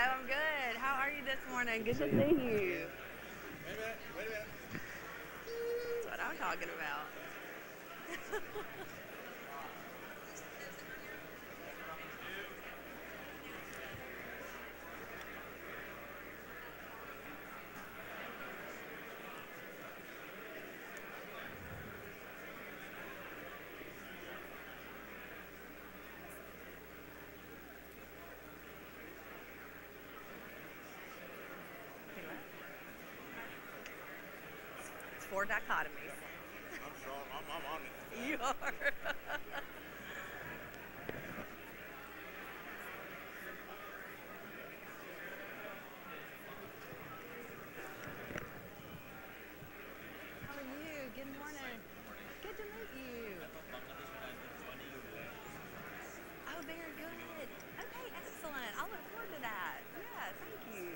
No, I'm good. How are you this morning? Good to see you. Wait a minute, wait a minute. That's what I'm talking about. It's four dichotomies. I'm sorry, I'm on it. You are. How are you? Good morning. Good to meet you. Oh, very good. Okay, excellent. I'll look forward to that. Yeah, thank you.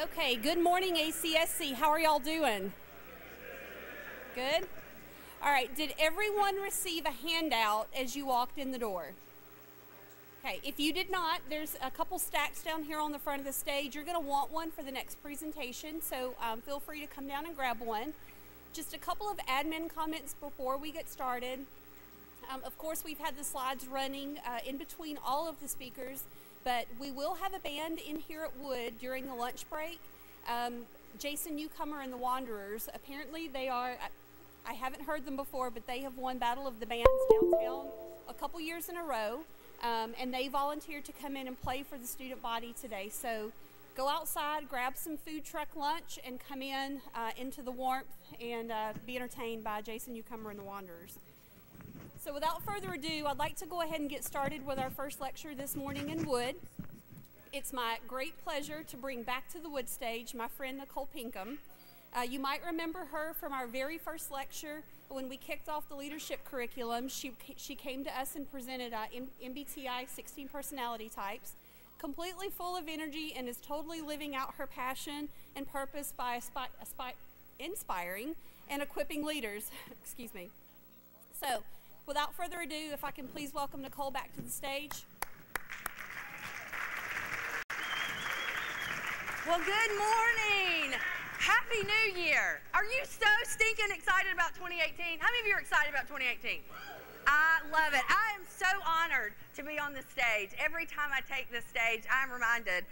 Okay, good morning, ACSC. How are y'all doing? Good? All right, did everyone receive a handout as you walked in the door? Okay, if you did not, there's a couple stacks down here on the front of the stage. You're going to want one for the next presentation, so feel free to come down and grab one. Just a couple of admin comments before we get started. Of course, we've had the slides running in between all of the speakers, but we will have a band in here at Wood during the lunch break. Jason Newcomer and the Wanderers, apparently they are, I haven't heard them before, but they have won Battle of the Bands downtown a couple years in a row, and they volunteered to come in and play for the student body today. So go outside, grab some food truck lunch, and come in into the warmth and be entertained by Jason Newcomer and the Wanderers. So without further ado, I'd like to go ahead and get started with our first lecture this morning in Wood. It's my great pleasure to bring back to the Wood stage my friend Nicole Pinkham. You might remember her from our very first lecture when we kicked off the leadership curriculum. She came to us and presented MBTI 16 personality types, completely full of energy and is totally living out her passion and purpose by inspiring and equipping leaders. Excuse me. So, without further ado, if I can please welcome Nicole back to the stage. Well, good morning. Happy New Year. Are you so stinking excited about 2018? How many of you are excited about 2018? I love it. I am so honored to be on this stage. Every time I take this stage, I'm reminded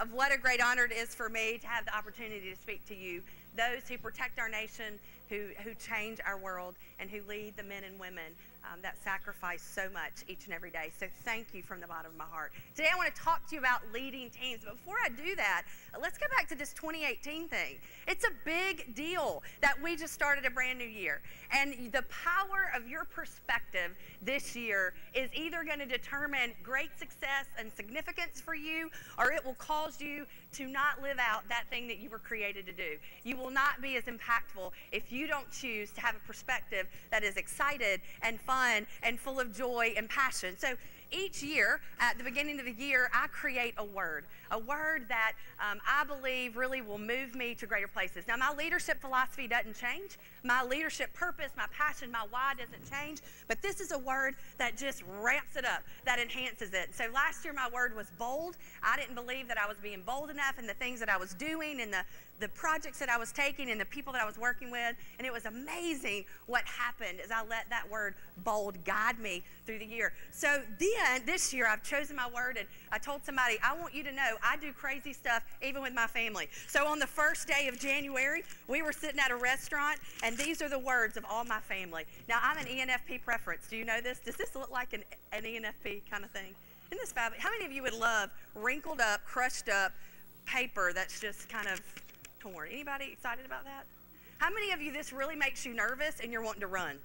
of what a great honor it is for me to have the opportunity to speak to you, those who protect our nation, who change our world, and who lead the men and women that sacrifice so much each and every day. So thank you from the bottom of my heart. Today I want to talk to you about leading teams. But before I do that, let's go back to this 2018 thing. It's a big deal that we just started a brand new year. And the power of your perspective this year is either going to determine great success and significance for you, or it will cause you to not live out that thing that you were created to do. You will not be as impactful if you don't choose to have a perspective that is excited and fun and full of joy and passion. So each year, at the beginning of the year, I create a word that I believe really will move me to greater places. Now, my leadership philosophy doesn't change. My leadership purpose, my passion, my why doesn't change. But this is a word that just ramps it up, that enhances it. So last year, my word was bold. I didn't believe that I was being bold enough in the things that I was doing and the projects that I was taking and the people that I was working with. And it was amazing what happened as I let that word bold guide me through the year. So then this year I've chosen my word, and I told somebody, I want you to know I do crazy stuff even with my family. So on the first day of January, we were sitting at a restaurant, and these are the words of all my family. Now, I'm an ENFP preference. Do you know this? Does this look like an ENFP kind of thing? Isn't this fabulous? How many of you would love wrinkled up, crushed up paper that's just kind of torn? Anybody excited about that? How many of you this really makes you nervous and you're wanting to run?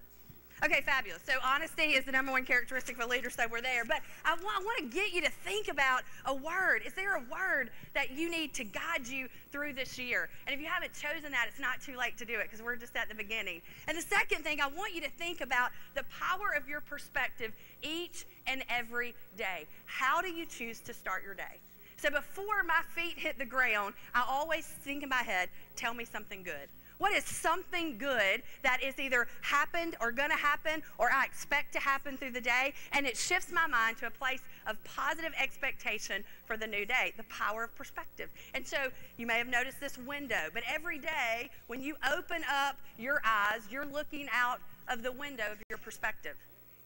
Okay, fabulous. So honesty is the number one characteristic of a leader, so we're there. But I want to get you to think about a word. Is there a word that you need to guide you through this year? And if you haven't chosen that, it's not too late to do it because we're just at the beginning. And the second thing, I want you to think about the power of your perspective each and every day. How do you choose to start your day? So before my feet hit the ground, I always think in my head, tell me something good. What is something good that is either happened or going to happen or I expect to happen through the day? And it shifts my mind to a place of positive expectation for the new day, the power of perspective. And so you may have noticed this window, but every day when you open up your eyes, you're looking out of the window of your perspective.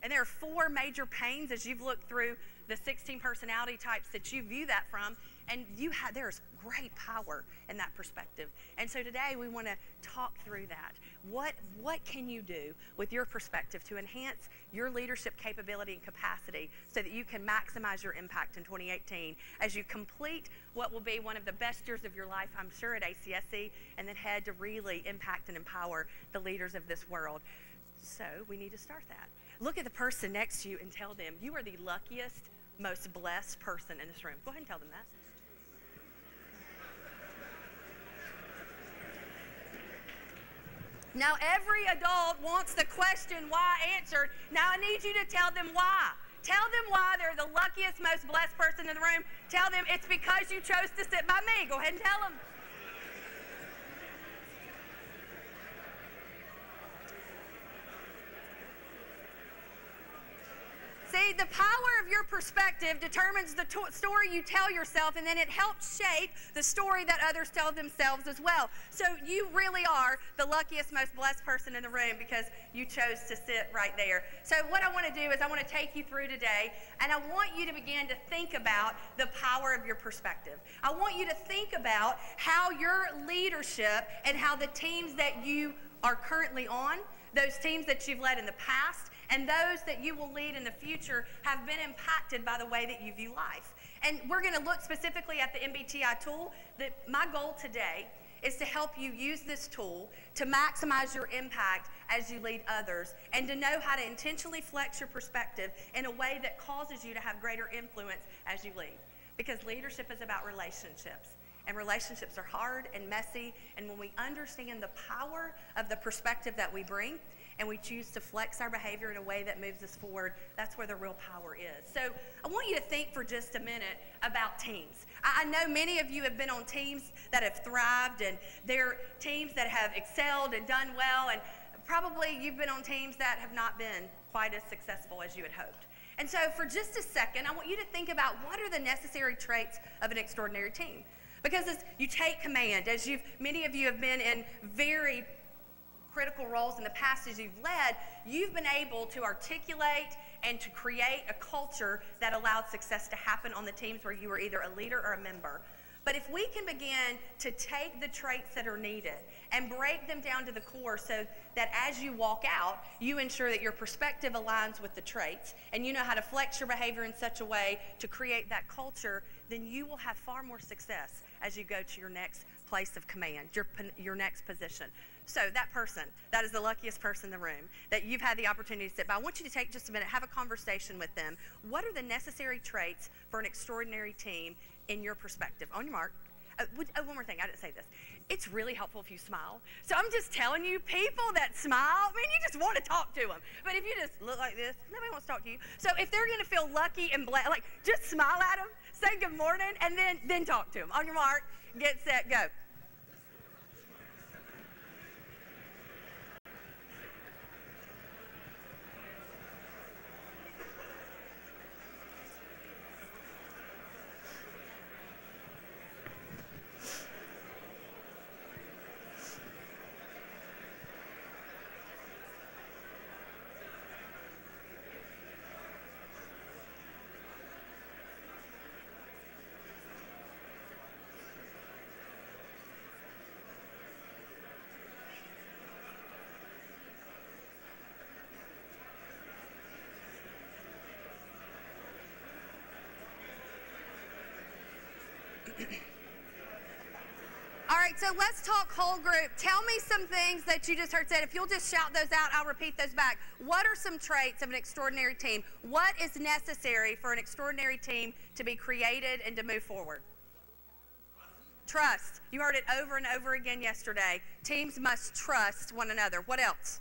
And there are 4 major panes as you've looked through the 16 personality types that you view that from, and there's great power in that perspective. And so today we want to talk through that. What can you do with your perspective to enhance your leadership capability and capacity so that you can maximize your impact in 2018 as you complete what will be one of the best years of your life, I'm sure, at ACSC, and then head to really impact and empower the leaders of this world. So we need to start that. Look at the person next to you and tell them you are the luckiest, most blessed person in this room. Go ahead and tell them that. Now, every adult wants the question why answered. Now, I need you to tell them why. Tell them why they're the luckiest, most blessed person in the room. Tell them it's because you chose to sit by me. Go ahead and tell them. See, the power of your perspective determines the story you tell yourself, and then it helps shape the story that others tell themselves as well. So you really are the luckiest, most blessed person in the room because you chose to sit right there. So what I want to do is I want to take you through today, and I want you to begin to think about the power of your perspective. I want you to think about how your leadership and how the teams that you are currently on, those teams that you've led in the past, and those that you will lead in the future have been impacted by the way that you view life. And we're going to look specifically at the MBTI tool. My goal today is to help you use this tool to maximize your impact as you lead others and to know how to intentionally flex your perspective in a way that causes you to have greater influence as you lead. Because leadership is about relationships. And relationships are hard and messy. And when we understand the power of the perspective that we bring, and we choose to flex our behavior in a way that moves us forward, that's where the real power is. So I want you to think for just a minute about teams. I know many of you have been on teams that have thrived, and they're teams that have excelled and done well, and probably you've been on teams that have not been quite as successful as you had hoped. And so for just a second, I want you to think about what are the necessary traits of an extraordinary team. Because as you take command, as many of you have been in very critical roles in the past as you've led, you've been able to articulate and to create a culture that allowed success to happen on the teams where you were either a leader or a member. But if we can begin to take the traits that are needed and break them down to the core so that as you walk out, you ensure that your perspective aligns with the traits and you know how to flex your behavior in such a way to create that culture, then you will have far more success as you go to your next place of command, your next position. So that person, that is the luckiest person in the room that you've had the opportunity to sit by. I want you to take just a minute, have a conversation with them. What are the necessary traits for an extraordinary team in your perspective? On your mark. One more thing, I didn't say this. It's really helpful if you smile. So I'm just telling you, people that smile, you just want to talk to them. But if you just look like this, nobody wants to talk to you. So if they're going to feel lucky and blessed, just smile at them, say good morning, and then talk to them. On your mark, get set, go. All right, right, so let's talk whole group. Tell me some things that you just heard said. If you'll just shout those out, I'll repeat those back. What are some traits of an extraordinary team? What is necessary for an extraordinary team to be created and to move forward? Trust. You heard it over and over again yesterday. Teams must trust one another. What else?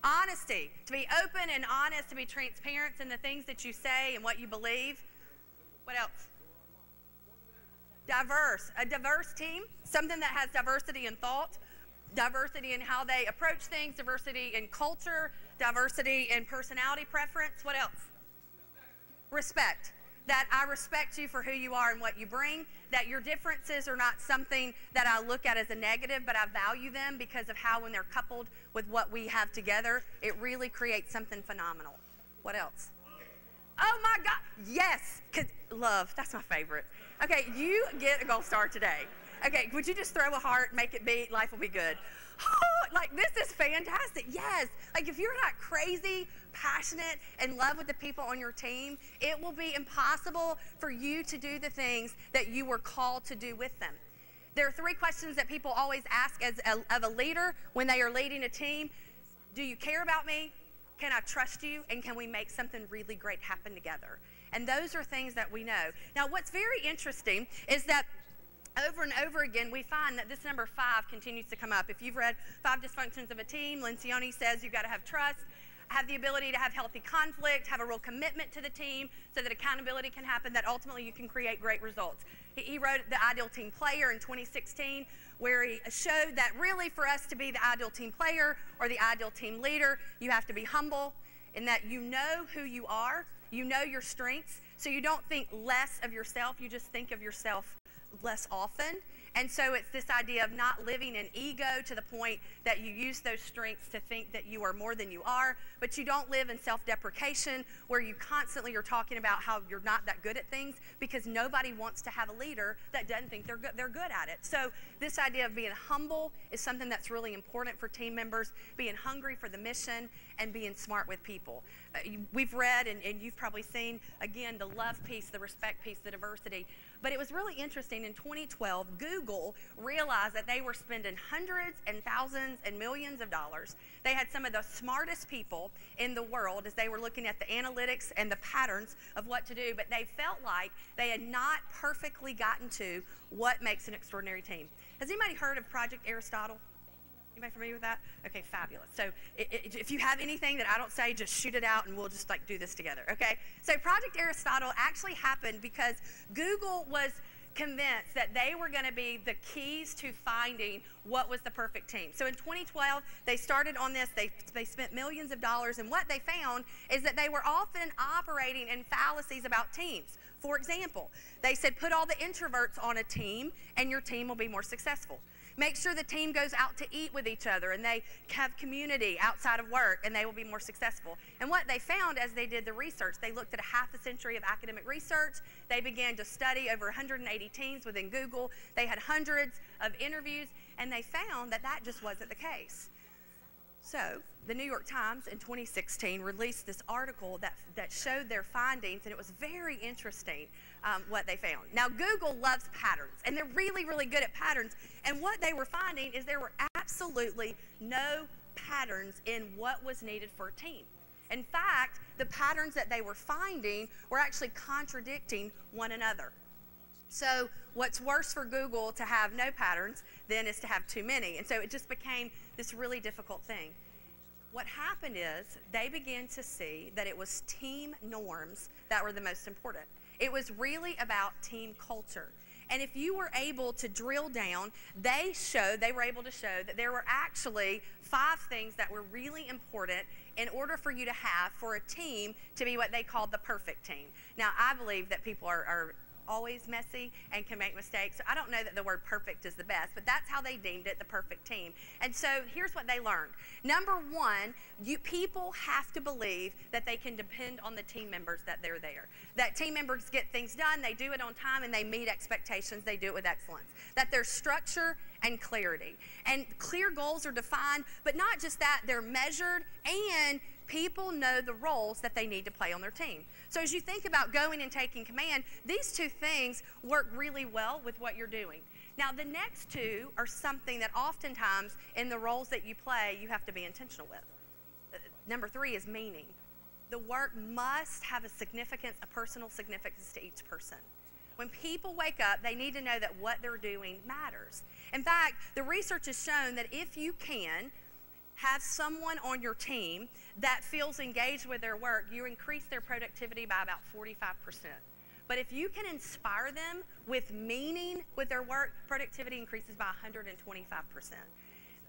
Honesty. To be open and honest, to be transparent in the things that you say and what you believe. What else? Diverse. A diverse team, something that has diversity in thought, diversity in how they approach things, diversity in culture, diversity in personality preference. What else? Respect. That I respect you for who you are and what you bring, that your differences are not something that I look at as a negative, but I value them because of how when they're coupled with what we have together, it really creates something phenomenal. What else? Oh my God, yes, because love, that's my favorite. Okay, you get a gold star today. Okay, would you just throw a heart, make it beat, life will be good. Oh, like this is fantastic, yes. Like if you're not crazy, passionate, in love with the people on your team, it will be impossible for you to do the things that you were called to do with them. There are 3 questions that people always ask of a leader when they are leading a team. Do you care about me? Can I trust you? And can we make something really great happen together? And those are things that we know. Now, what's very interesting is that over and over again, we find that this number 5 continues to come up. If you've read 5 Dysfunctions of a Team, Lencioni says you've got to have trust, have the ability to have healthy conflict, have a real commitment to the team so that accountability can happen, that ultimately you can create great results. He wrote The Ideal Team Player in 2016, where he showed that really for us to be the ideal team player or the ideal team leader, you have to be humble in that you know who you are, you know your strengths, so you don't think less of yourself, you just think of yourself less often. And so it's this idea of not living in ego to the point that you use those strengths to think that you are more than you are, but you don't live in self-deprecation where you constantly are talking about how you're not that good at things, because nobody wants to have a leader that doesn't think they're good at it. So this idea of being humble is something that's really important for team members, being hungry for the mission and being smart with people. We've read and you've probably seen, again, the love piece, the respect piece, the diversity. But it was really interesting. In 2012, Google realized that they were spending hundreds and thousands and millions of dollars. They had some of the smartest people in the world as they were looking at the analytics and the patterns of what to do, but they felt like they had not perfectly gotten to what makes an extraordinary team. Has anybody heard of Project Aristotle? Anybody familiar with that? Okay, fabulous. So if you have anything that I don't say, just shoot it out and we'll just like do this together, okay? So Project Aristotle actually happened because Google was convinced that they were going to be the keys to finding what was the perfect team. So in 2012, they started on this. They spent millions of dollars, and what they found is that they were often operating in fallacies about teams. For example, they said put all the introverts on a team and your team will be more successful. Make sure the team goes out to eat with each other and they have community outside of work and they will be more successful. And what they found as they did the research, they looked at a half a century of academic research. They began to study over 180 teams within Google. They had hundreds of interviews and they found that that just wasn't the case. So the New York Times in 2016 released this article that showed their findings, and it was very interesting what they found. Now, Google loves patterns, and they're really, really good at patterns. And what they were finding is there were absolutely no patterns in what was needed for a team. In fact, the patterns that they were finding were actually contradicting one another. So what's worse for Google to have no patterns than is to have too many. And so it just became this really difficult thing. What happened is they began to see that it was team norms that were the most important. It was really about team culture. And if you were able to drill down, they were able to show that there were actually 5 things that were really important in order for you to have for a team to be what they called the perfect team. Now, I believe that people are always messy and can make mistakes. So I don't know that the word perfect is the best, but that's how they deemed it, the perfect team. And so here's what they learned. Number 1, people have to believe that they can depend on the team members that they're there. That team members get things done, they do it on time, and they meet expectations, they do it with excellence. That there's structure and clarity. And clear goals are defined, but not just that, they're measured, and people know the roles that they need to play on their team. So as you think about going and taking command, these 2 things work really well with what you're doing. Now, the next two are something that oftentimes in the roles that you play, you have to be intentional with. Number 3 is meaning. The work must have a significance, a personal significance to each person. When people wake up, they need to know that what they're doing matters. In fact, the research has shown that if you can have someone on your team that feels engaged with their work, you increase their productivity by about 45%. But if you can inspire them with meaning with their work, productivity increases by 125%.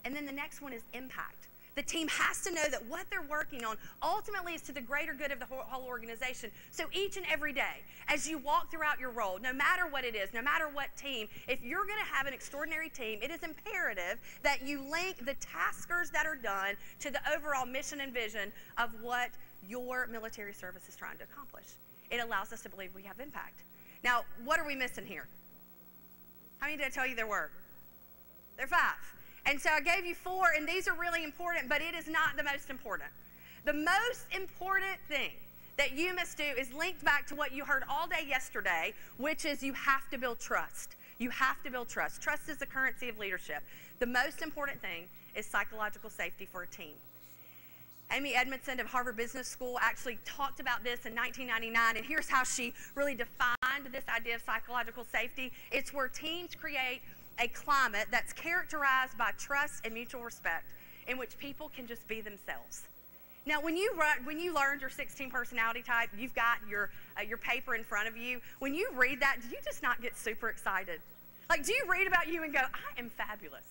And then the next one is impact. The team has to know that what they're working on ultimately is to the greater good of the whole organization. So each and every day, as you walk throughout your role, no matter what it is, no matter what team, if you're going to have an extraordinary team, it is imperative that you link the taskers that are done to the overall mission and vision of what your military service is trying to accomplish. It allows us to believe we have impact. Now, what are we missing here? How many did I tell you there were? There are 5. And so I gave you 4, and these are really important, but it is not the most important. The most important thing that you must do is linked back to what you heard all day yesterday, which is you have to build trust. You have to build trust. Trust is the currency of leadership. The most important thing is psychological safety for a team. Amy Edmondson of Harvard Business School actually talked about this in 1999, and here's how she really defined this idea of psychological safety. It's where teams create a climate that's characterized by trust and mutual respect in which people can just be themselves. Now, when you learned your 16 personality type, you've got your paper in front of you. When you read that, do you just not get super excited? Like, do you read about you and go, I am fabulous?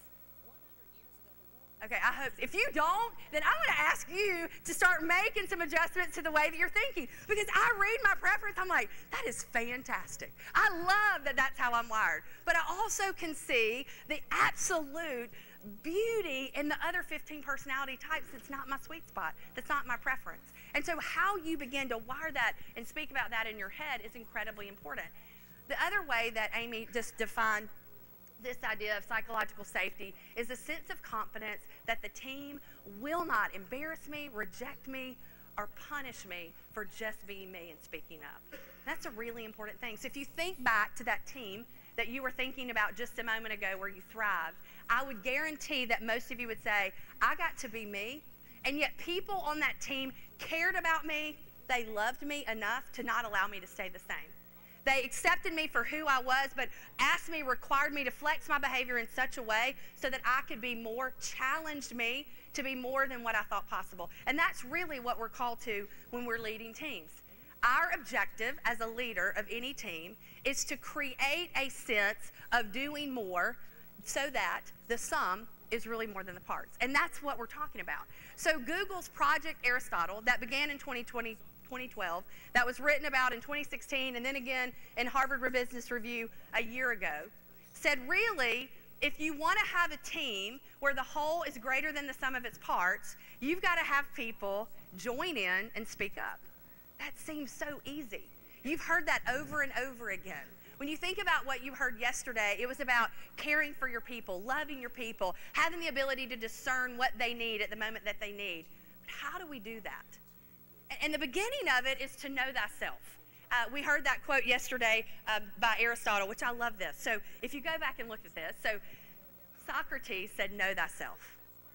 Okay, I hope. If you don't, then I'm going to ask you to start making some adjustments to the way that you're thinking. Because I read my preference, I'm like, that is fantastic. I love that that's how I'm wired. But I also can see the absolute beauty in the other 15 personality types. That's not my sweet spot. That's not my preference. And so how you begin to wire that and speak about that in your head is incredibly important. The other way that Amy just defined this idea of psychological safety is a sense of confidence that the team will not embarrass me, reject me, or punish me for just being me and speaking up. That's a really important thing. So if you think back to that team that you were thinking about just a moment ago where you thrived, I would guarantee that most of you would say, I got to be me, and yet people on that team cared about me, they loved me enough to not allow me to stay the same. They accepted me for who I was, but required me to flex my behavior in such a way so that I could be more, challenged me to be more than what I thought possible. And that's really what we're called to when we're leading teams. Our objective as a leader of any team is to create a sense of doing more so that the sum is really more than the parts. And that's what we're talking about. So Google's Project Aristotle that began in 2012, that was written about in 2016 and then again in Harvard Business Review a year ago, said really, if you want to have a team where the whole is greater than the sum of its parts, you've got to have people join in and speak up. That seems so easy. You've heard that over and over again. When you think about what you heard yesterday, it was about caring for your people, loving your people, having the ability to discern what they need at the moment that they need. But how do we do that? And the beginning of it is to know thyself. We heard that quote yesterday by Aristotle, which I love this. So if you go back and look at this, so Socrates said, know thyself.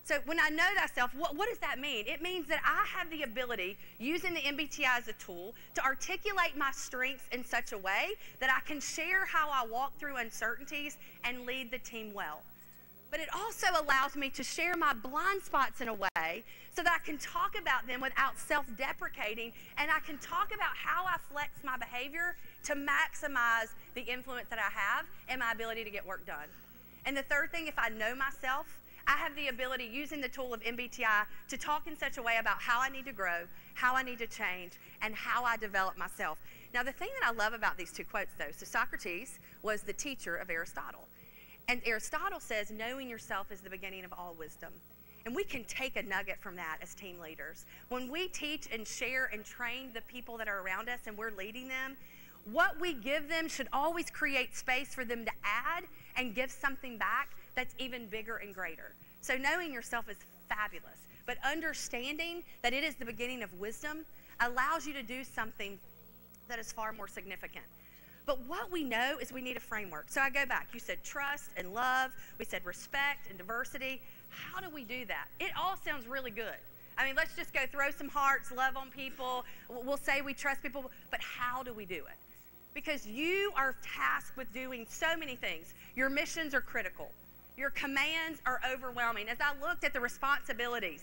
So when I know thyself, what does that mean? It means that I have the ability, using the MBTI as a tool, to articulate my strengths in such a way that I can share how I walk through uncertainties and lead the team well. But it also allows me to share my blind spots in a way so that I can talk about them without self-deprecating, and I can talk about how I flex my behavior to maximize the influence that I have and my ability to get work done. And the third thing, if I know myself, I have the ability, using the tool of MBTI, to talk in such a way about how I need to grow, how I need to change, and how I develop myself. Now, the thing that I love about these two quotes, though, so Socrates was the teacher of Aristotle. And Aristotle says, knowing yourself is the beginning of all wisdom. And we can take a nugget from that as team leaders. When we teach and share and train the people that are around us and we're leading them, what we give them should always create space for them to add and give something back that's even bigger and greater. So knowing yourself is fabulous, but understanding that it is the beginning of wisdom allows you to do something that is far more significant. But what we know is we need a framework. So I go back. You said trust and love. We said respect and diversity. How do we do that? It all sounds really good. I mean, let's just go throw some hearts, love on people. We'll say we trust people, but how do we do it? Because you are tasked with doing so many things. Your missions are critical. Your commands are overwhelming. As I looked at the responsibilities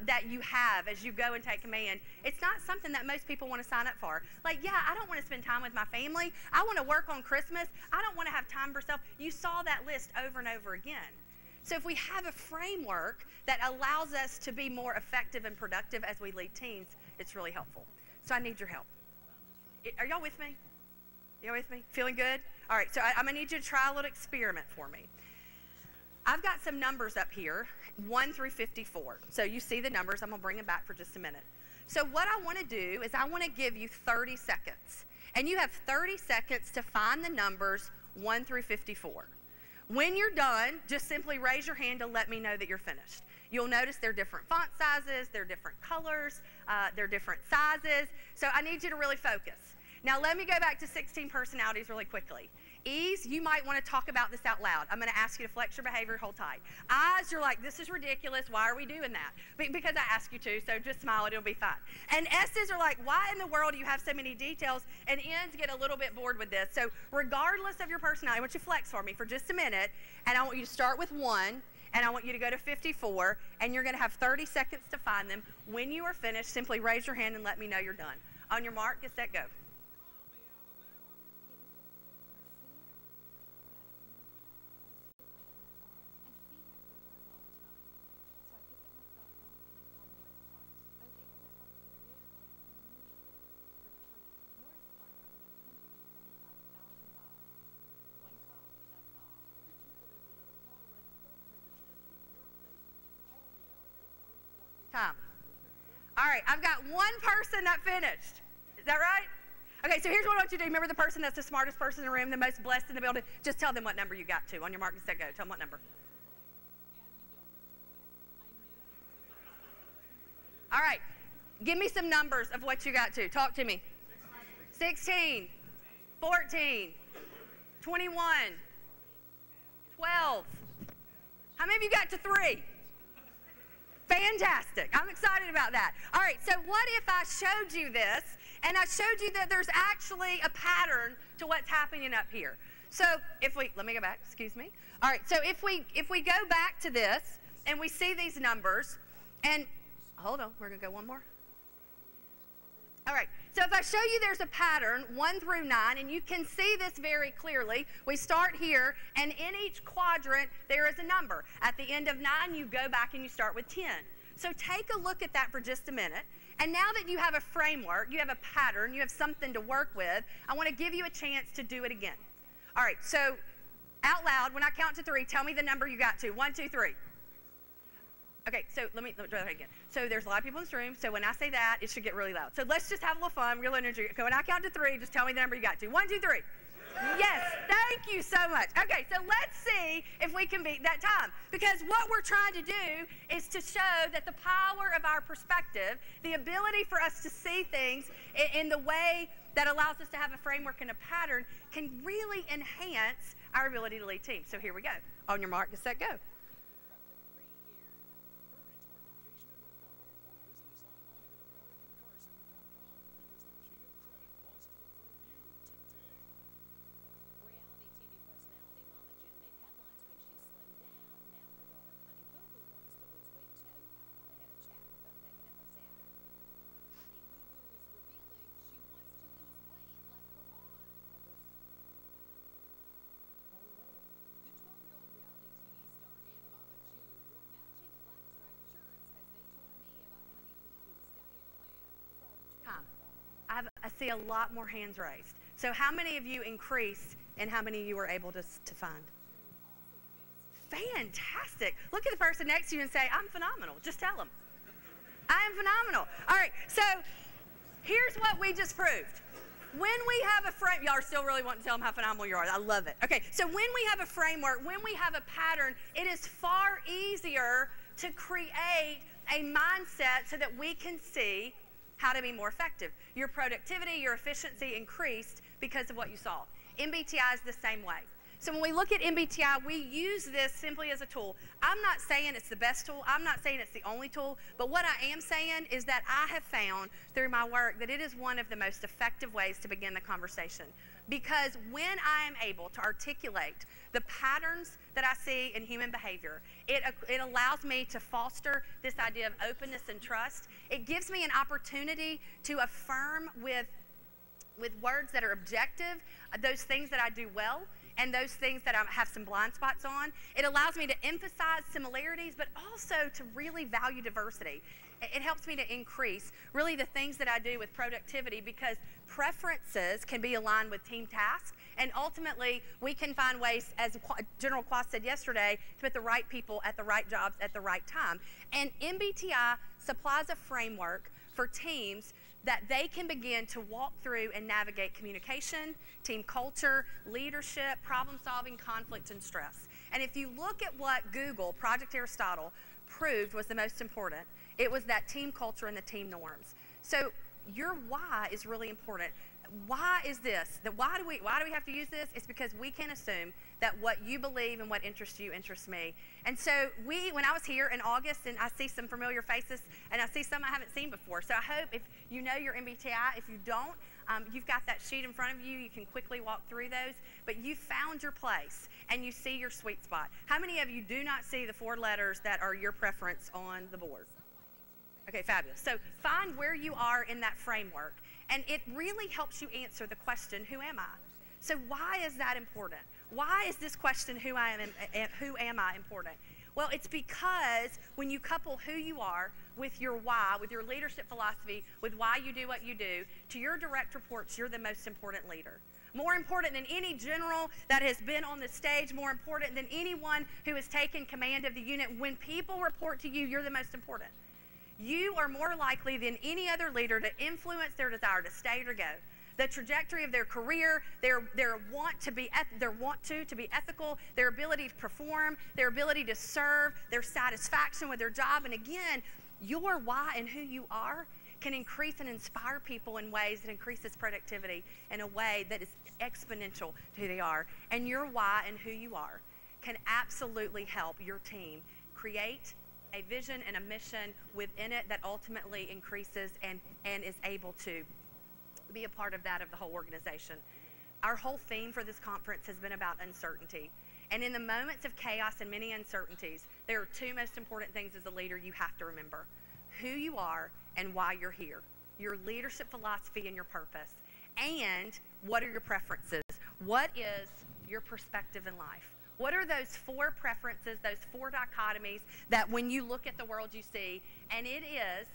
that you have as you go and take command, it's not something that most people want to sign up for. Like, yeah, I don't want to spend time with my family. I want to work on Christmas. I don't want to have time for self. You saw that list over and over again. So if we have a framework that allows us to be more effective and productive as we lead teams, it's really helpful. So I need your help. Are y'all with me? Y'all with me? Feeling good? All right, so I'm going to need you to try a little experiment for me. I've got some numbers up here, 1 through 54. So you see the numbers. I'm going to bring them back for just a minute. So what I want to do is I want to give you 30 seconds. And you have 30 seconds to find the numbers 1 through 54. When you're done, just simply raise your hand to let me know that you're finished. You'll notice they're different font sizes, they're different colors, they're different sizes. So I need you to really focus. Now let me go back to 16 personalities really quickly. E's, you might want to talk about this out loud. I'm going to ask you to flex your behavior, hold tight. I's, you're like, this is ridiculous. Why are we doing that? Because I asked you to, so just smile, it'll be fine. And S's are like, why in the world do you have so many details? And N's get a little bit bored with this. So regardless of your personality, I want you to flex for me for just a minute, and I want you to start with 1, and I want you to go to 54, and you're going to have 30 seconds to find them. When you are finished, simply raise your hand and let me know you're done. On your mark, get set, go. Time. All right, I've got one person that finished. Is that right? Okay, so here's what I want you to do. Remember the person that's the smartest person in the room, the most blessed in the building? Just tell them what number you got to. On your mark, get set, go. Tell them what number. All right, give me some numbers of what you got to. Talk to me. 16, 14, 21, 12. How many of you got to 3? Fantastic. I'm excited about that. All right, so what if I showed you this, and I showed you that there's actually a pattern to what's happening up here. So if we, let me go back, excuse me. All right, so if we go back to this, and we see these numbers, and hold on, we're going to go one more. All right, so if I show you there's a pattern, 1 through 9, and you can see this very clearly. We start here, and in each quadrant, there is a number. At the end of 9, you go back and you start with 10. So take a look at that for just a minute. And now that you have a framework, you have a pattern, you have something to work with, I want to give you a chance to do it again. All right, so out loud, when I count to 3, tell me the number you got to. 1, 2, 3. Okay, so let me try that again. So there's a lot of people in this room, so when I say that, it should get really loud. So let's just have a little fun, real energy. Okay, when I count to 3, just tell me the number you got to. 1, 2, 3. Yes, thank you so much. Okay, so let's see if we can beat that time. Because what we're trying to do is to show that the power of our perspective, the ability for us to see things in the way that allows us to have a framework and a pattern, can really enhance our ability to lead teams. So here we go. On your mark, get set, go. I see a lot more hands raised. So how many of you increased and how many of you were able to find? Fantastic. Look at the person next to you and say, I'm phenomenal. Just tell them. I am phenomenal. All right, so here's what we just proved. When we have a frame, y'all are still really wanting to tell them how phenomenal you are. I love it. Okay, so when we have a framework, when we have a pattern, it is far easier to create a mindset so that we can see how to be more effective. Your productivity, your efficiency increased because of what you saw. MBTI is the same way. So when we look at MBTI, we use this simply as a tool. I'm not saying it's the best tool. I'm not saying it's the only tool. But what I am saying is that I have found through my work that it is one of the most effective ways to begin the conversation. Because when I am able to articulate the patterns that I see in human behavior, it allows me to foster this idea of openness and trust. It gives me an opportunity to affirm with words that are objective those things that I do well, and those things that I have some blind spots on. It allows me to emphasize similarities, but also to really value diversity. It helps me to increase really the things that I do with productivity, because preferences can be aligned with team tasks, and ultimately we can find ways, as General Quast said yesterday, to put the right people at the right jobs at the right time. And MBTI supplies a framework for teams that they can begin to walk through and navigate communication, team culture, leadership, problem solving, conflict, and stress. And if you look at what Google, Project Aristotle, proved was the most important, it was that team culture and the team norms. So your why is really important. Why is this? Why do we have to use this? It's because we can assume that what you believe and what interests you interests me. And so when I was here in August, and I see some familiar faces, and I see some I haven't seen before. So I hope if you know your MBTI, if you don't, you've got that sheet in front of you. You can quickly walk through those. But you found your place, and you see your sweet spot. How many of you do not see the 4 letters that are your preference on the board? Okay, fabulous. So find where you are in that framework, and it really helps you answer the question, who am I? So why is that important? Why is this question, who am I, important? Well, it's because when you couple who you are with your why, with your leadership philosophy, with why you do what you do, to your direct reports, you're the most important leader. More important than any general that has been on the stage, more important than anyone who has taken command of the unit. When people report to you, you're the most important. You are more likely than any other leader to influence their desire to stay or to go, the trajectory of their career, their want to be ethical, their ability to perform, their ability to serve, their satisfaction with their job. And again, your why and who you are can increase and inspire people in ways that increases productivity in a way that is exponential to who they are. And your why and who you are can absolutely help your team create a vision and a mission within it that ultimately increases and is able to be a part of that of the whole organization. Our whole theme for this conference has been about uncertainty. And in the moments of chaos and many uncertainties, there are 2 most important things as a leader you have to remember: who you are and why you're here, your leadership philosophy and your purpose, and what are your preferences? What is your perspective in life? What are those 4 preferences, those 4 dichotomies that when you look at the world you see? And it is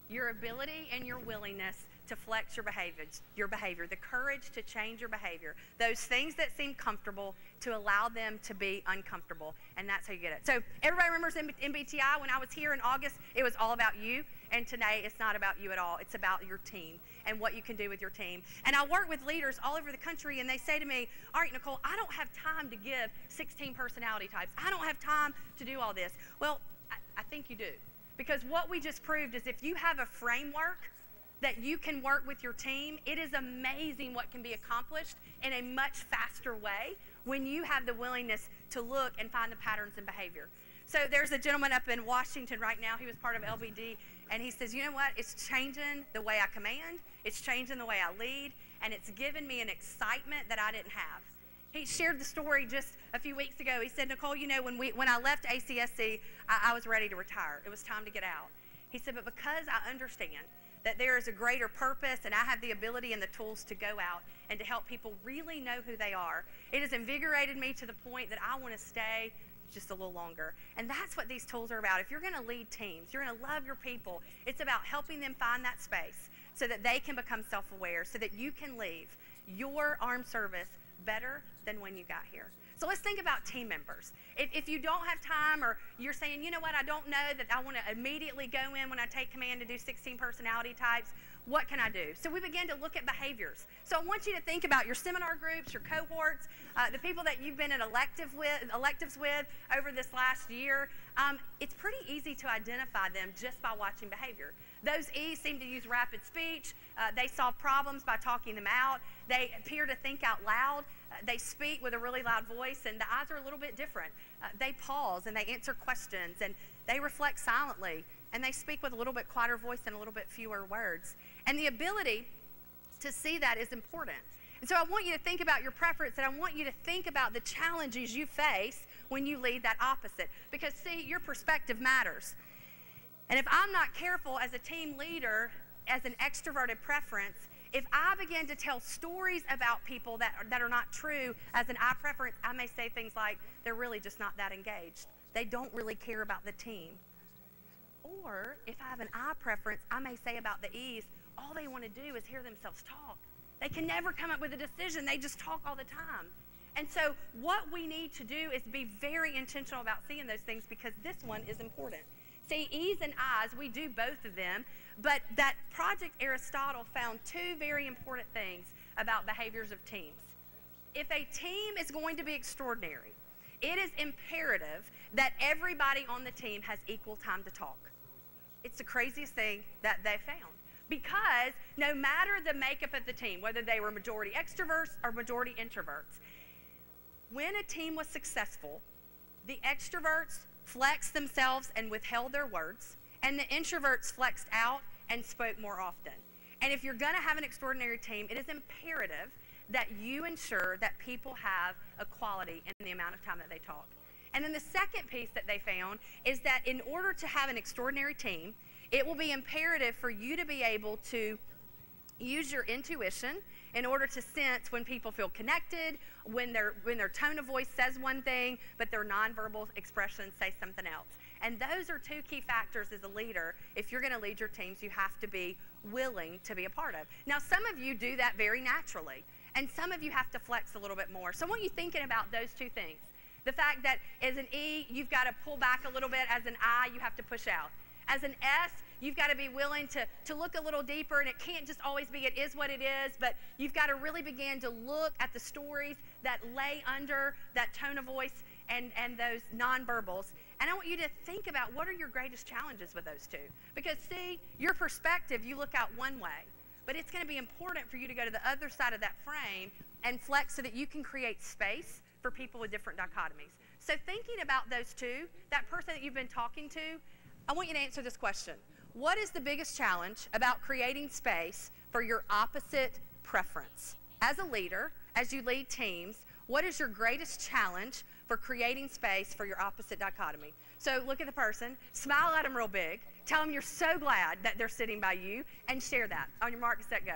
your ability and your willingness to flex your behavior, the courage to change your behavior, those things that seem comfortable to allow them to be uncomfortable, and that's how you get it. So everybody remembers MBTI. When I was here in August, it was all about you, and today it's not about you at all. It's about your team and what you can do with your team. And I work with leaders all over the country, and they say to me, all right, Nicole, I don't have time to give 16 personality types. I don't have time to do all this. Well, I think you do, because what we just proved is if you have a framework that you can work with your team, it is amazing what can be accomplished in a much faster way when you have the willingness to look and find the patterns in behavior. So there's a gentleman up in Washington right now. He was part of LBD, and he says, you know what? It's changing the way I command. It's changing the way I lead, and it's given me an excitement that I didn't have. He shared the story just a few weeks ago. He said, Nicole, you know, when I left ACSC, I was ready to retire. It was time to get out. He said, but because I understand that there is a greater purpose and I have the ability and the tools to go out and to help people really know who they are, it has invigorated me to the point that I want to stay just a little longer. And that's what these tools are about. If you're going to lead teams, you're going to love your people, it's about helping them find that space so that they can become self-aware, so that you can leave your armed service better than when you got here. So let's think about team members. If you don't have time, or you're saying, you know what, I don't know that I want to immediately go in when I take command to do 16 personality types, what can I do? So we began to look at behaviors. So I want you to think about your seminar groups, your cohorts, the people that you've been in electives with over this last year. It's pretty easy to identify them just by watching behavior. Those E's seem to use rapid speech. They solve problems by talking them out. They appear to think out loud. They speak with a really loud voice, and the I's are a little bit different. They pause, and they answer questions, and they reflect silently, and they speak with a little bit quieter voice and a little bit fewer words. And the ability to see that is important. And so I want you to think about your preference, and I want you to think about the challenges you face when you lead that opposite. Because, see, your perspective matters. And if I'm not careful as a team leader, as an extroverted preference, if I begin to tell stories about people that are not true as an I preference, I may say things like, they're really just not that engaged. They don't really care about the team. Or if I have an I preference, I may say about the E's, all they want to do is hear themselves talk. They can never come up with a decision. They just talk all the time. And so what we need to do is be very intentional about seeing those things, because this one is important. See, E's and I's, we do both of them, but that Project Aristotle found two very important things about behaviors of teams. If a team is going to be extraordinary, it is imperative that everybody on the team has equal time to talk. It's the craziest thing that they found. Because no matter the makeup of the team, whether they were majority extroverts or majority introverts, when a team was successful, the extroverts flexed themselves and withheld their words, and the introverts flexed out and spoke more often. And if you're going to have an extraordinary team, it is imperative that you ensure that people have equality in the amount of time that they talk. And then the second piece that they found is that in order to have an extraordinary team, it will be imperative for you to be able to use your intuition in order to sense when people feel connected, when their tone of voice says one thing, but their nonverbal expressions say something else. And those are two key factors as a leader. If you're going to lead your teams, you have to be willing to be a part of. Now, some of you do that very naturally, and some of you have to flex a little bit more. So I want you thinking about those two things. The fact that as an E, you've got to pull back a little bit. As an I, you have to push out. As an S, you've got to be willing to look a little deeper, and it can't just always be it is what it is, but you've got to really begin to look at the stories that lay under that tone of voice and those nonverbals. And I want you to think about, what are your greatest challenges with those two? Because, see, your perspective, you look out one way, but it's going to be important for you to go to the other side of that frame and flex so that you can create space for people with different dichotomies. So thinking about those two, that person that you've been talking to, I want you to answer this question. What is the biggest challenge about creating space for your opposite preference? As a leader, as you lead teams, what is your greatest challenge for creating space for your opposite dichotomy? So look at the person, smile at them real big, tell them you're so glad that they're sitting by you, and share that. On your mark, set, go.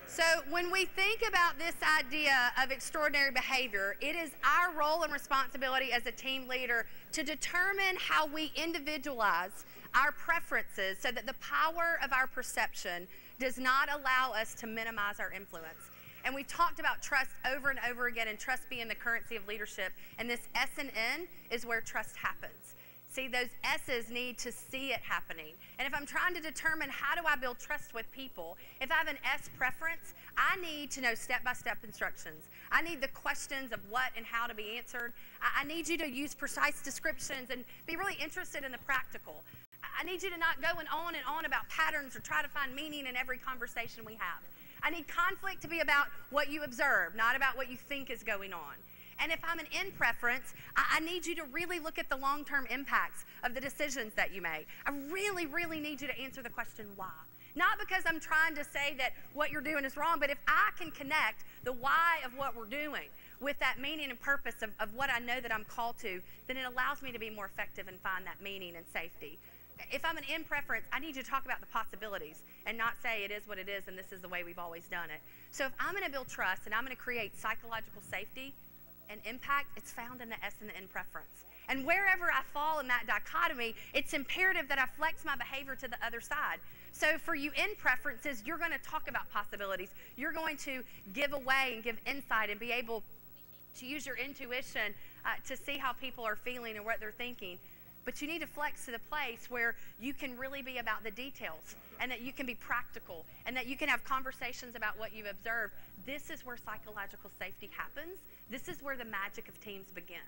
So when we think about this idea of extraordinary behavior, it is our role and responsibility as a team leader to determine how we individualize our preferences so that the power of our perception does not allow us to minimize our influence. And we've talked about trust over and over again, and trust being the currency of leadership. And this S and N is where trust happens. See, those S's need to see it happening. And if I'm trying to determine how do I build trust with people, if I have an S preference, I need to know step-by-step instructions. I need the questions of what and how to be answered. I need you to use precise descriptions and be really interested in the practical. I need you to not go and on about patterns or try to find meaning in every conversation we have. I need conflict to be about what you observe, not about what you think is going on. And if I'm an N preference, I need you to really look at the long-term impacts of the decisions that you make. I really, really need you to answer the question, why? Not because I'm trying to say that what you're doing is wrong, but if I can connect the why of what we're doing with that meaning and purpose of what I know that I'm called to, then it allows me to be more effective and find that meaning and safety. If I'm an N preference, I need you to talk about the possibilities and not say it is what it is and this is the way we've always done it. So if I'm going to build trust and I'm going to create psychological safety and impact, it's found in the S and the N preference. And wherever I fall in that dichotomy, it's imperative that I flex my behavior to the other side. So for you N preferences, you're going to talk about possibilities. You're going to give away and give insight and be able to use your intuition to see how people are feeling and what they're thinking. But you need to flex to the place where you can really be about the details and that you can be practical and that you can have conversations about what you've observed. This is where psychological safety happens. This is where the magic of teams begins.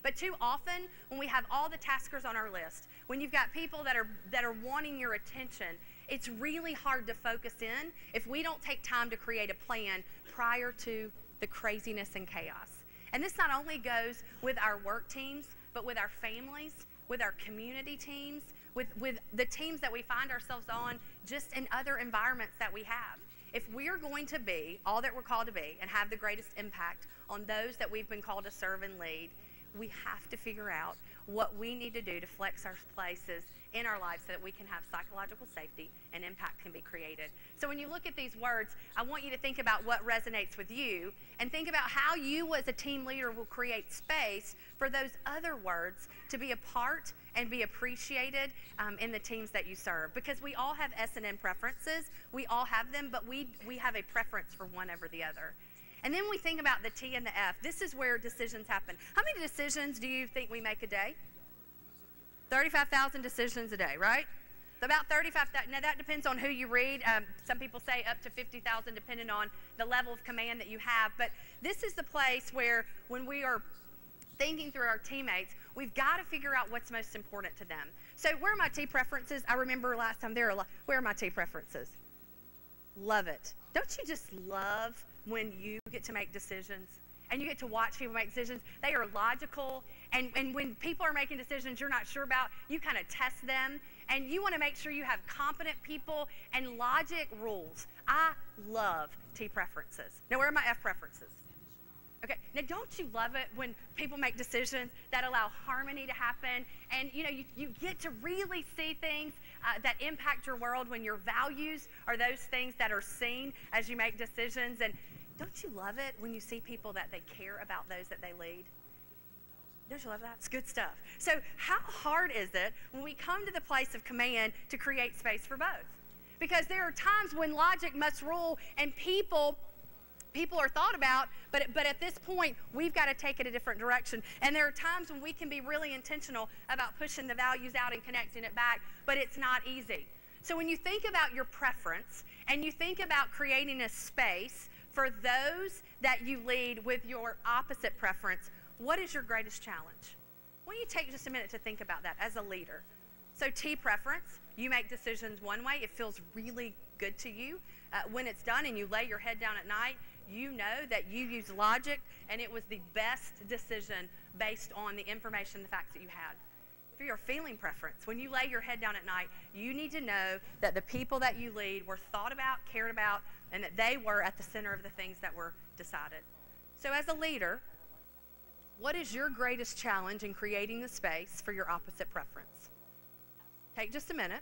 But too often, when we have all the taskers on our list, when you've got people that are wanting your attention, it's really hard to focus in if we don't take time to create a plan prior to the craziness and chaos. And this not only goes with our work teams, but with our families, with our community teams, with the teams that we find ourselves on, just in other environments that we have. If we're going to be all that we're called to be and have the greatest impact on those that we've been called to serve and lead, we have to figure out what we need to do to flex our places in our lives so that we can have psychological safety and impact can be created. So when you look at these words, I want you to think about what resonates with you and think about how you as a team leader will create space for those other words to be a part and be appreciated in the teams that you serve. Because we all have S and N preferences, we all have them, but we have a preference for one over the other. And then we think about the T and the F. This is where decisions happen. How many decisions do you think we make a day? 35,000 decisions a day, right? About 35,000. Now that depends on who you read. Some people say up to 50,000 depending on the level of command that you have. But this is the place where when we are thinking through our teammates, we've got to figure out what's most important to them. So where are my T preferences? I remember last time there, where are my T preferences? Love it. Don't you just love when you get to make decisions and you get to watch people make decisions? They are logical, and when people are making decisions you're not sure about, you kind of test them, and you want to make sure you have competent people, and logic rules. I love T preferences. Now where are my F preferences? Okay, now don't you love it when people make decisions that allow harmony to happen, and you get to really see things that impact your world when your values are those things that are seen as you make decisions. And don't you love it when you see people that they care about those that they lead? Don't you love that? It's good stuff. So how hard is it when we come to the place of command to create space for both? Because there are times when logic must rule and people are thought about, but at this point, we've got to take it a different direction. And there are times when we can be really intentional about pushing the values out and connecting it back, but it's not easy. So when you think about your preference and you think about creating a space for those that you lead with your opposite preference, what is your greatest challenge? Why don't you take just a minute to think about that as a leader? So T preference, you make decisions one way, it feels really good to you. When it's done and you lay your head down at night, you know that you used logic and it was the best decision based on the information, the facts that you had. For your feeling preference, when you lay your head down at night, you need to know that the people that you lead were thought about, cared about, and that they were at the center of the things that were decided. So as a leader, what is your greatest challenge in creating the space for your opposite preference? Take just a minute.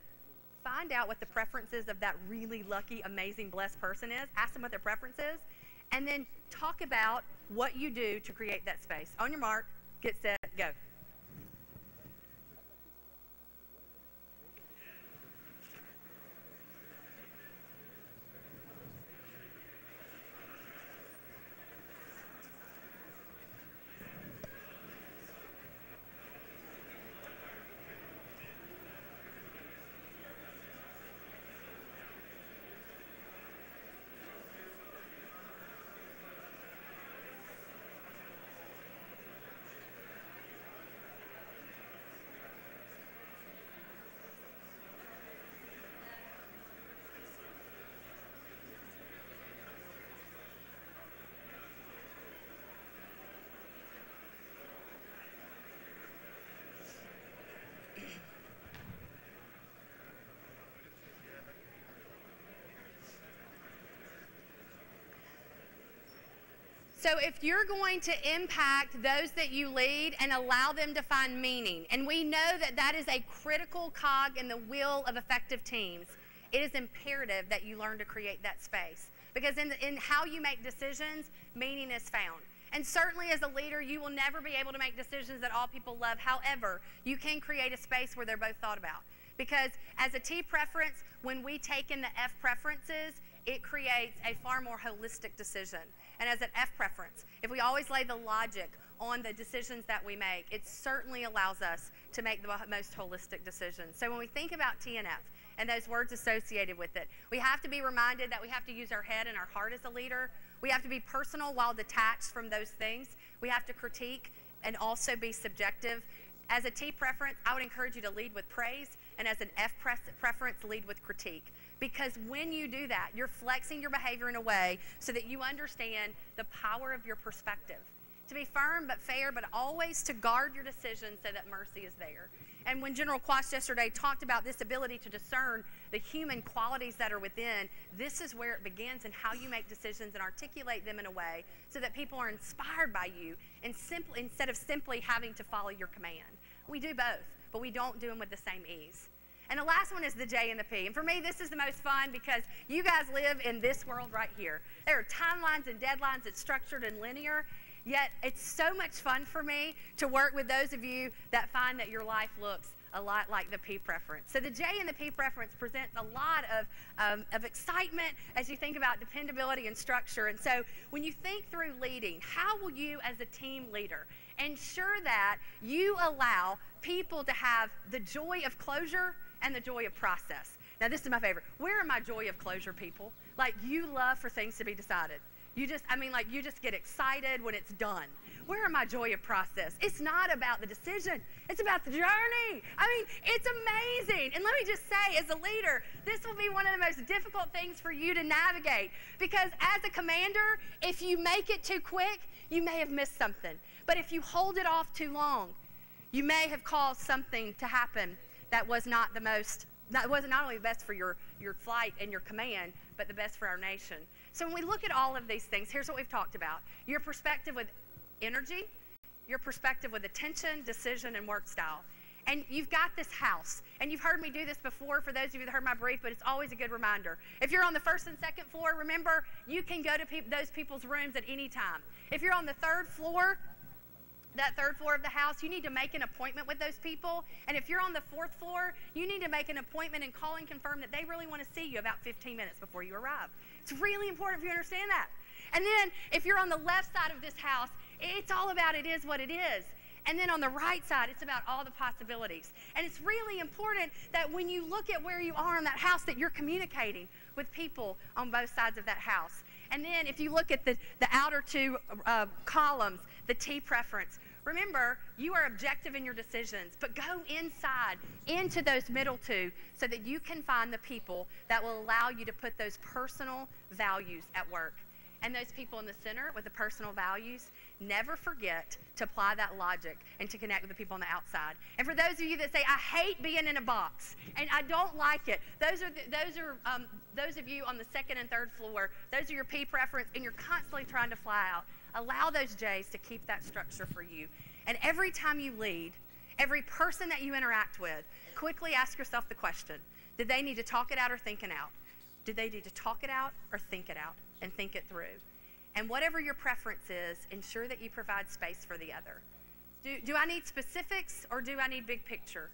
Find out what the preferences of that really lucky, amazing, blessed person is. Ask them what their preference is. And then talk about what you do to create that space. On your mark, get set, go. So if you're going to impact those that you lead and allow them to find meaning, and we know that that is a critical cog in the wheel of effective teams, it is imperative that you learn to create that space. Because in how you make decisions, meaning is found. And certainly as a leader, you will never be able to make decisions that all people love. However, you can create a space where they're both thought about. Because as a T preference, when we take in the F preferences, it creates a far more holistic decision. And as an F preference, if we always lay the logic on the decisions that we make, it certainly allows us to make the most holistic decisions. So when we think about T and F and those words associated with it, we have to be reminded that we have to use our head and our heart as a leader. We have to be personal while detached from those things. We have to critique and also be subjective. As a T preference, I would encourage you to lead with praise, and as an F preference, lead with critique. Because when you do that, you're flexing your behavior in a way so that you understand the power of your perspective. To be firm but fair, but always to guard your decisions so that mercy is there. And when General Quast yesterday talked about this ability to discern the human qualities that are within, this is where it begins in how you make decisions and articulate them in a way so that people are inspired by you and instead of simply having to follow your command. We do both, but we don't do them with the same ease. And the last one is the J and the P. And for me, this is the most fun because you guys live in this world right here. There are timelines and deadlines. It's structured and linear. Yet it's so much fun for me to work with those of you that find that your life looks a lot like the P preference. So the J and the P preference presents a lot of excitement as you think about dependability and structure. And so when you think through leading, how will you as a team leader ensure that you allow people to have the joy of closure and the joy of process? Now this is my favorite. Where are my joy of closure people? Like you love for things to be decided. You just get excited when it's done. Where are my joy of process? It's not about the decision. It's about the journey. It's amazing. And let me just say, as a leader, this will be one of the most difficult things for you to navigate. Because as a commander, if you make it too quick, you may have missed something. But if you hold it off too long, you may have caused something to happen that was not only the best for your flight and your command, but the best for our nation. So when we look at all of these things, here's what we've talked about. Your perspective with energy, your perspective with attention, decision, and work style. And you've got this house, and you've heard me do this before for those of you that heard my brief, but it's always a good reminder. If you're on the first and second floor, remember, you can go to those people's rooms at any time. If you're on the third floor, that third floor of the house, you need to make an appointment with those people. And if you're on the fourth floor, you need to make an appointment and call and confirm that they really want to see you about 15 minutes before you arrive. It's really important for you to understand that. And then if you're on the left side of this house, it's all about it is what it is. And then on the right side, it's about all the possibilities. And it's really important that when you look at where you are in that house, that you're communicating with people on both sides of that house. And then if you look at the outer two columns, the T preference, remember, you are objective in your decisions, but go inside into those middle two so that you can find the people that will allow you to put those personal values at work. And those people in the center with the personal values, never forget to apply that logic and to connect with the people on the outside. And for those of you that say, I hate being in a box and I don't like it, those of you on the second and third floor, those are your P preference, and you're constantly trying to fly out. Allow those J's to keep that structure for you. And every time you lead, every person that you interact with, quickly ask yourself the question, did they need to talk it out or think it out? Did they need to talk it out or think it out and think it through? And whatever your preference is, ensure that you provide space for the other. Do I need specifics or do I need big picture?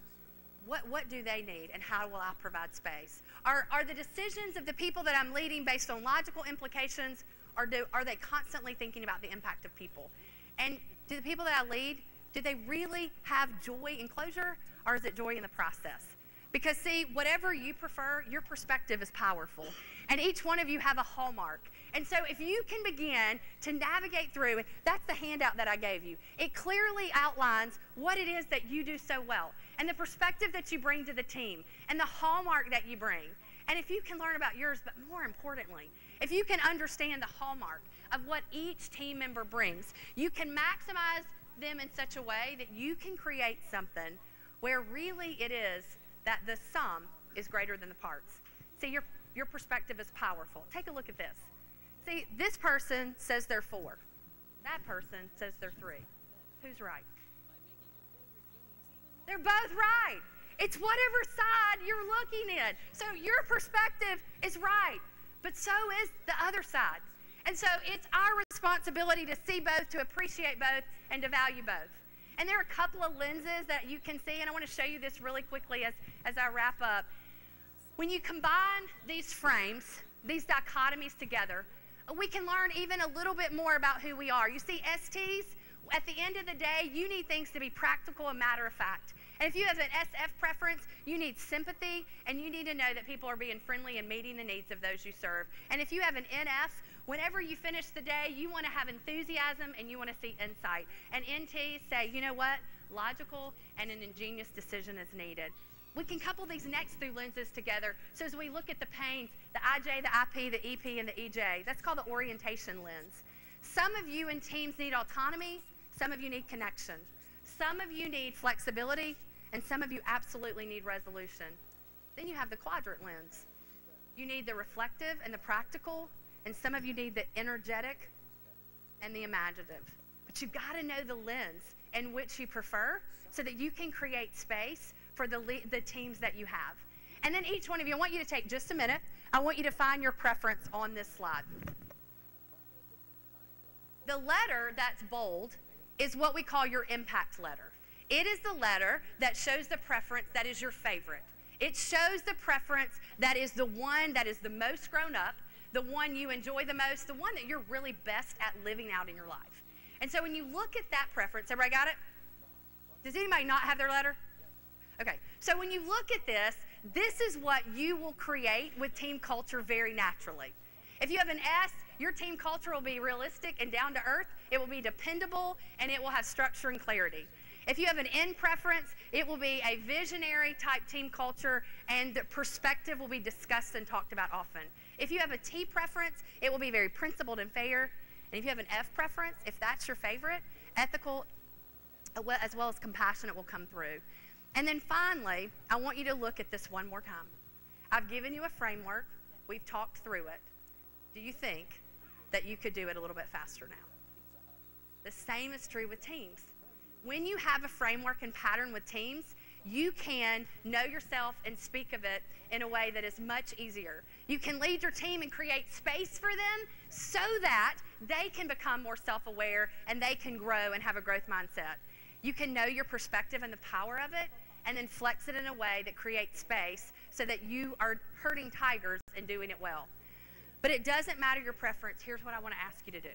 What do they need and how will I provide space? Are the decisions of the people that I'm leading based on logical implications, or are they constantly thinking about the impact of people? And do the people that I lead, do they really have joy in closure, or is it joy in the process? Because see, whatever you prefer, your perspective is powerful. And each one of you have a hallmark. And so if you can begin to navigate through, and that's the handout that I gave you, it clearly outlines what it is that you do so well, and the perspective that you bring to the team, and the hallmark that you bring. And if you can learn about yours, but more importantly, if you can understand the hallmark of what each team member brings, you can maximize them in such a way that you can create something where really it is that the sum is greater than the parts. See, your perspective is powerful. Take a look at this. See, this person says they're 4. That person says they're 3. Who's right? They're both right. It's whatever side you're looking at. So your perspective is right, but so is the other side. And so it's our responsibility to see both, to appreciate both, and to value both. And there are a couple of lenses that you can see, and I want to show you this really quickly as I wrap up. When you combine these frames, these dichotomies together, we can learn even a little bit more about who we are. You see, STs, at the end of the day, you need things to be practical and matter of fact. And if you have an SF preference, you need sympathy, and you need to know that people are being friendly and meeting the needs of those you serve. And if you have an NF, whenever you finish the day, you want to have enthusiasm and you want to see insight. And NTs say, you know what? Logical and an ingenious decision is needed. We can couple these next two lenses together. So as we look at the pains, the IJ, the IP, the EP, and the EJ, that's called the orientation lens. Some of you in teams need autonomy. Some of you need connection. Some of you need flexibility. And some of you absolutely need resolution. Then you have the quadrant lens. You need the reflective and the practical, and some of you need the energetic and the imaginative. But you've got to know the lens in which you prefer so that you can create space for the teams that you have. And then each one of you, I want you to take just a minute. I want you to find your preference on this slide. The letter that's bold is what we call your impact letter. It is the letter that shows the preference that is your favorite. It shows the preference that is the one that is the most grown up, the one you enjoy the most, the one that you're really best at living out in your life. And so when you look at that preference, everybody got it? Does anybody not have their letter? Okay, so when you look at this, this is what you will create with team culture very naturally. If you have an S, your team culture will be realistic and down to earth. It will be dependable, and it will have structure and clarity. If you have an N preference, it will be a visionary type team culture, and the perspective will be discussed and talked about often. If you have a T preference, it will be very principled and fair. And if you have an F preference, if that's your favorite, ethical as well as compassionate will come through. And then finally, I want you to look at this one more time. I've given you a framework. We've talked through it. Do you think that you could do it a little bit faster now? The same is true with teams. When you have a framework and pattern with teams, you can know yourself and speak of it in a way that is much easier. You can lead your team and create space for them so that they can become more self-aware and they can grow and have a growth mindset. You can know your perspective and the power of it and then flex it in a way that creates space so that you are herding tigers and doing it well. But it doesn't matter your preference. Here's what I want to ask you to do.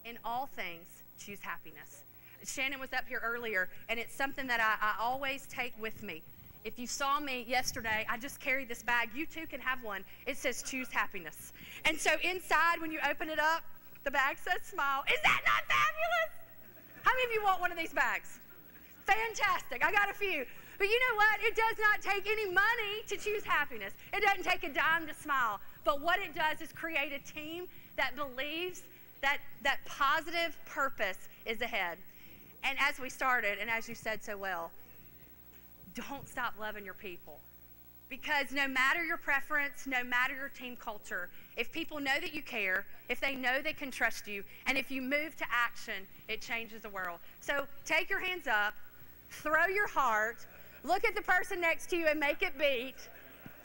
In all things, choose happiness. Shannon was up here earlier, and it's something that I always take with me. If you saw me yesterday, I just carried this bag. You too can have one. It says choose happiness. And so inside, when you open it up, the bag says smile. Is that not fabulous? How many of you want one of these bags? Fantastic. I got a few. But you know what? It does not take any money to choose happiness. It doesn't take a dime to smile. But what it does is create a team that believes that positive purpose is ahead. And as we started, and as you said so well, don't stop loving your people. Because no matter your preference, no matter your team culture, if people know that you care, if they know they can trust you, and if you move to action, it changes the world. So take your hands up, throw your heart, look at the person next to you and make it beat.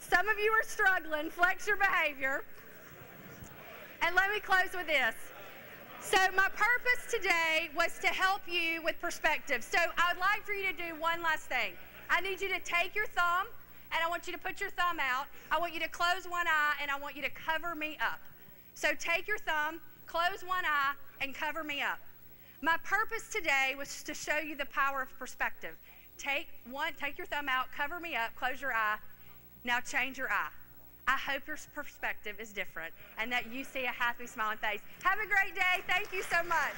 Some of you are struggling, flex your behavior. And let me close with this. So my purpose today was to help you with perspective. So I would like for you to do one last thing. I need you to take your thumb, and I want you to put your thumb out. I want you to close one eye, and I want you to cover me up. So take your thumb, close one eye, and cover me up. My purpose today was to show you the power of perspective. Take your thumb out, cover me up, close your eye. Now change your eye. I hope your perspective is different and that you see a happy, smiling face. Have a great day. Thank you so much.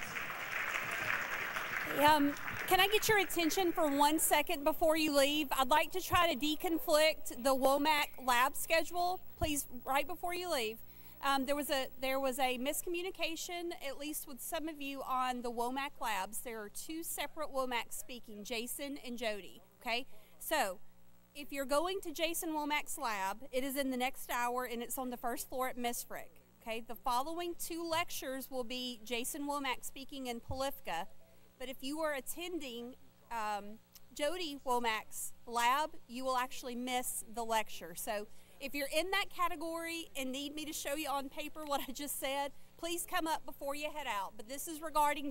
Can I get your attention for 1 second before you leave? I'd like to try to deconflict the WOMAC lab schedule, please, right before you leave. There was a miscommunication, at least with some of you, on the WOMAC labs. There are two separate WOMACs speaking, Jason and Jody, okay? So if you're going to Jason Womack's lab, it is in the next hour, and it's on the first floor at Miss Frick. Okay, the following 2 lectures will be Jason Womack speaking in Polifka, but if you are attending Jody Womack's lab, you will actually miss the lecture. So if you're in that category and need me to show you on paper what I just said, please come up before you head out. But this is regarding